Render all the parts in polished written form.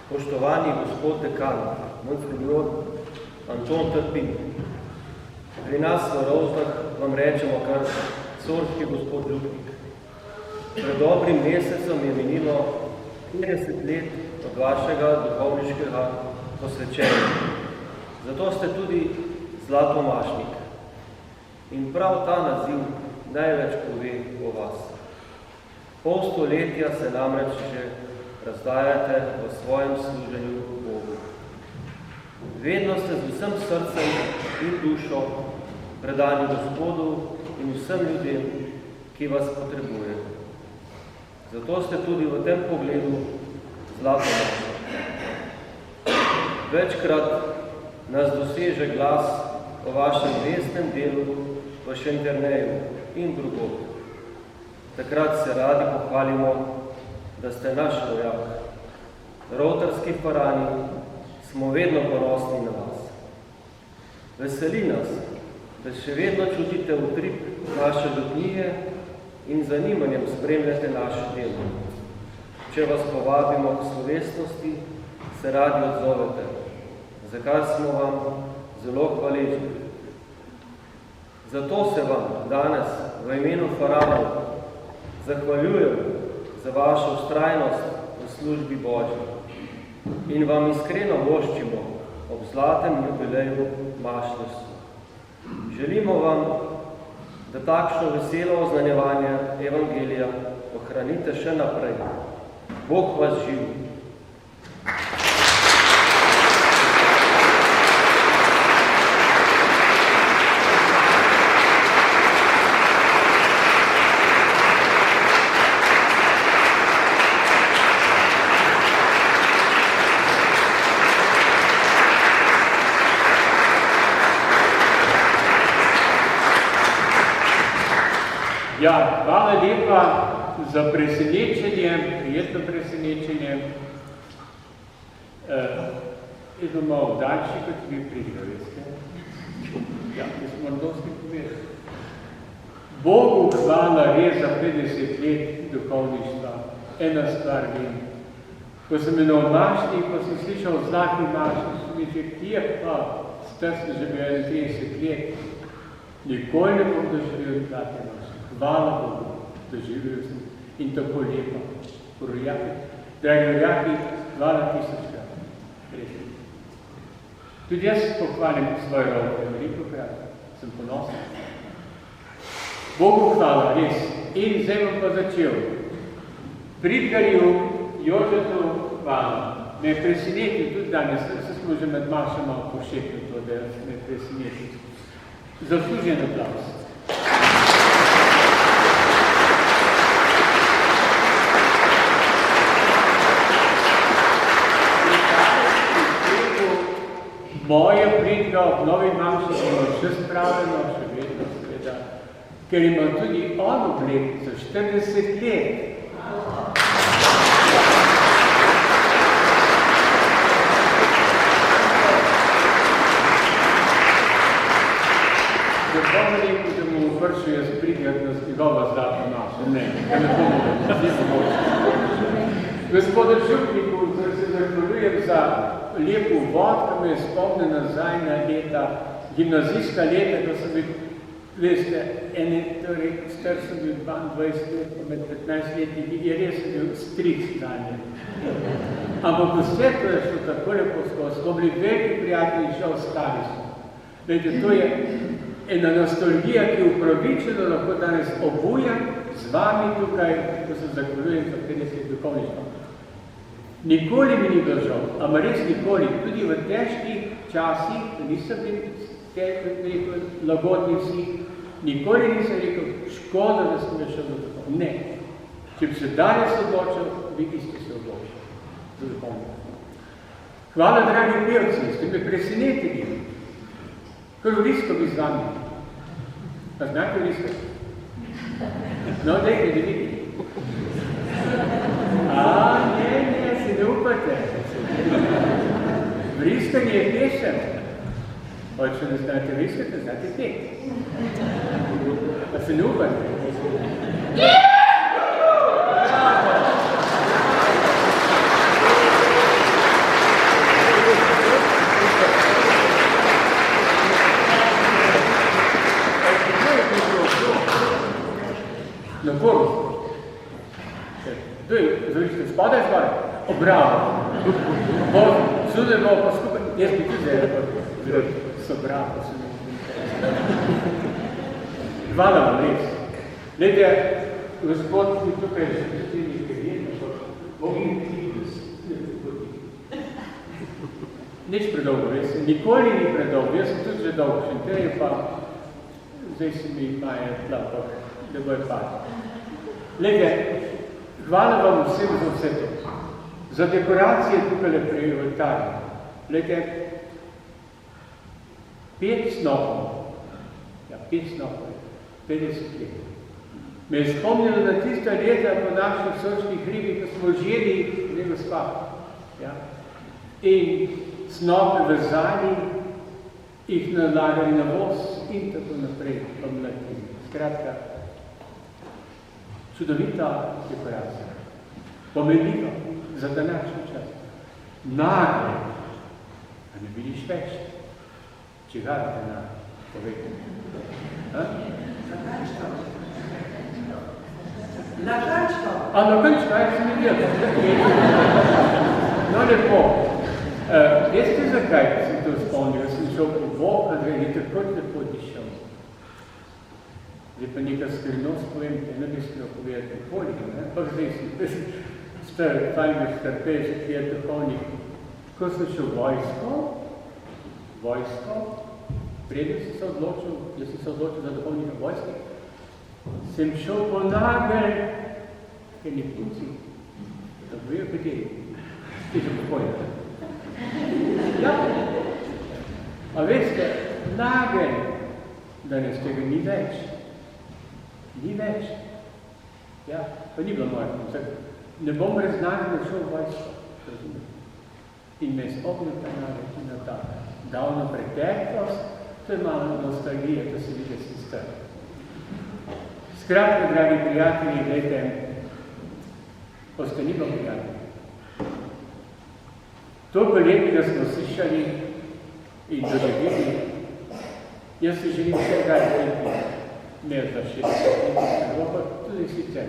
Spoštovani gospod dekan, monsignor Anton Trpin, pri nas v Rovtah vam rečemo kar sorški gospod Ljubnik. Pred dobrim mesecem je minilo 50 let od vašega duhovniškega posvečenja. Zato ste tudi zlatomašnik. In prav ta naziv največ pove o vas. Pol stoletja se namreč že razdajate v svojem služenju Bogu. Vedno ste z vsem srcem in dušo predani Gospodu in vsem ljudem, ki vas potrebujejo. Zato ste tudi v tem pogledu zlatomašnik. Večkrat nas doseže glas o vašem vestnem delu v Šentjerneju in drugod. Takrat se radi pohvalimo, da ste naš rojak. Rovtarski farani smo vedno ponosni na vas. Veseli nas, da še vedno čutite utrip naše ljudnije in zanimanjem spremljate naše delo. Če vas povabimo k slovesnosti, se radi odzovete, za kar smo vam zelo hvaležni. Zato se vam danes v imenu faranov zahvaljujem za vašo vztrajnost v službi Božji in vam iskreno voščimo ob zlatem jubileju mašnosti. Želimo vam, da takšno veselo oznanjevanje Evangelija ohranite še naprej. Bog vas živi. Ja, hvala lepa za presenečenje, prijetno presenečenje. Jaz bom malo daljši, kot vi pridijo, veste. Ja, jaz moram dosti povedati. Bogu hvala res za 50 let duhovništva. Ena stvar vem. Ko sem imel mašnik, ko sem slišal zlati mašnik, sem rekel, kje pa star sem že bil 30 let, nikoli ne bom doživel zlati mašnik. Hvala Bogu, doživel sem in tako lepa. Dragi rojaki, hvala tisočkrat. Tudi jaz pohvalim svoje roke, veliko krat, sem ponosen. Bogu hvala, res. In zdaj bom pa začel. Pridgarju Jožetu hvala. Me preseneti tudi danes, se smo že med mašama pošepili to, da me preseneti. Zaslužen aplavz. Moje pridga ob novi manjši smo še spravljeno, še vedno seveda, ker ima tudi on oblek za 40 let. Zato me rekel, da mu vršil jaz pridjati na njegova zlata naša. Ne, ne pomočem. Gospodu Župniku, se zahvaljujem za lep uvod, ki me je spomnil nazaj na leta, gimnazijska leta, ko sem bil, veste, star sem bil 22 let, pa med 15 leti, je res bil strik stanje. Ampak vse to je šlo tako lepo skozi, smo bili veliki prijatelji, žal stari smo. Vete, to je ena nostalgija, ki upravičeno lahko danes obujam z vami tukaj, ko se zahvaljujem za 50 duhovništva. Nikoli mi ni bilo žal, ampak res nikoli, tudi v težkih časih, da nisem bil lagodni vsi, nikoli nisem rekel, škoda, da sem šel do tako. Ne. Če bi se danes odločil, vi isti se odločil. Za duhovništvo. Hvala, dragi pevci, ste me presenetili. Kar vrisko bi z vami. A znate vrisko? No, dajte, da vidi. Ne, si ne upate. Vriskanje je pesem. Če ne znate vriskati, znate pet. A se ne upate? spodaj zgore, obravo. Zunaj bomo pa skupaj, jaz bi tudi zdaj sobravo se mi. Hvala vam res. Glede, gospod mi tukaj že predstavili kredit, Bogim nič predolgo, res, nikoli ni predolgo, jaz sem tudi že dolgo, šenteje pa, zdaj se mi maje tlapah, da bo je pati. Glede, hvala vam vsem za vse to. Za dekoracije tukaj le pri oltarju. Glede, 5 snopov, 50 let. Me je spomnilo na tista leta po naših sočkih hribih, ko smo želi, ne gospa. Ja? In snope vezali, jih nalagali na voz in tako naprej, pa mladili. Skratka, čudovita dekoracija. Pomenljiva za današnji čas. Nagle, a ne vidiš več, čigar denar, povedem. Lažačko. A lažačko, ja sem videl. No lepo. Veste zakaj sem to spomnil? Sem šel po Voha, da je tako lepo dišel. Zdaj pa nekaj skrivnost povem, te ne bi smel povedati koliko, ne? Pa zdaj sem fajn strpeš, ki je duhovnik. Ko sem šel vojsko, preden sem se odločil, jaz sem se odločil za duhovnika vojske, sem šel po nagelj, kaj ne punci, da bojo kateri, ti že pokojni. Ja, a veste, nagelj, danes tega ni več. Ni več. Ja, pa ni bilo moja. Ne bom reznanjeno šel v vojsko. In me je spomnil ta nagelj in na ta davno preteklost, to je malo nostalgija, to se vidi, da sem strl. Skratka, dragi prijatelji, gledajte, ostanimo prijatelji. Toliko lepega smo slišali in doživeli, jaz se želim vse kaj lepi, ne za 60 let, pa tudi sicer.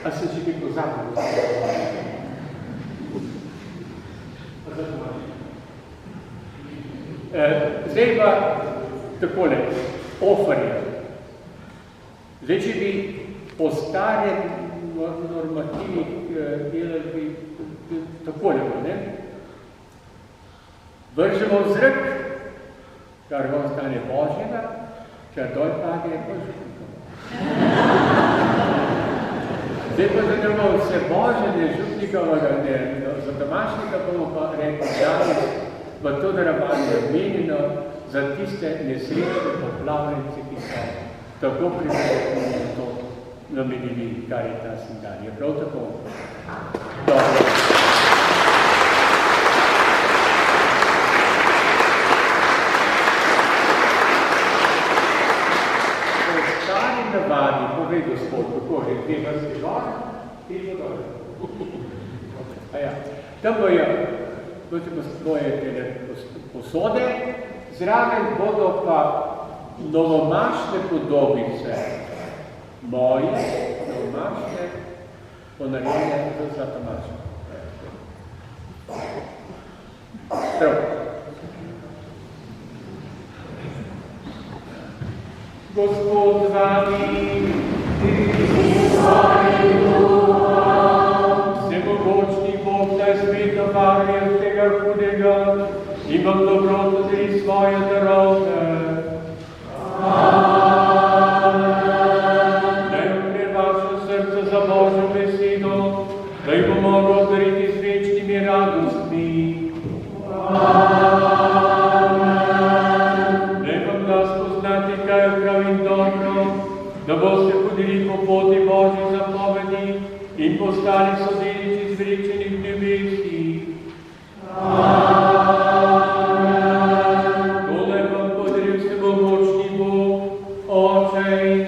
A se že bi pozabil? Zdaj pa takole, ofarje. Zdaj, če bi po starem normativih delali takole, ne? Vržemo v zrak, kar ga ostane Božjega, kar dol pade je Božjega. Zdaj pa, da ne bomo vse Božje, ne župnikovega, ne za domašnjega, bomo pa rekli danes, v to darovanje je menjeno za tiste nesrečne poplavljence, ki so tako pripravljeni na to namenili Karitas in dan. Je prav tako? Dobro. Po stari navadi, povej gospod, kako je, te vrste gor, te podore. Aja, tam bojo, boje posode, zraven bodo pa novomašne podobice, moje novomašne, ponarjene za zlatomašne. Prav. Gospod z vami, vsemogočni Bog, da je spet navarjen tega hudega in vam dobroto deli svoje darovne. Naj umre vaše srce za Božjo besedo, da jih bo mogel dariti z večnimi radostmi. Naj vam da spoznati, kaj je prav in dobro, da boste hodili po poti Božji zapovedi in postali sodelici zrečenih nebesi. Tole vam podaril vsemogočni Bog, Oče in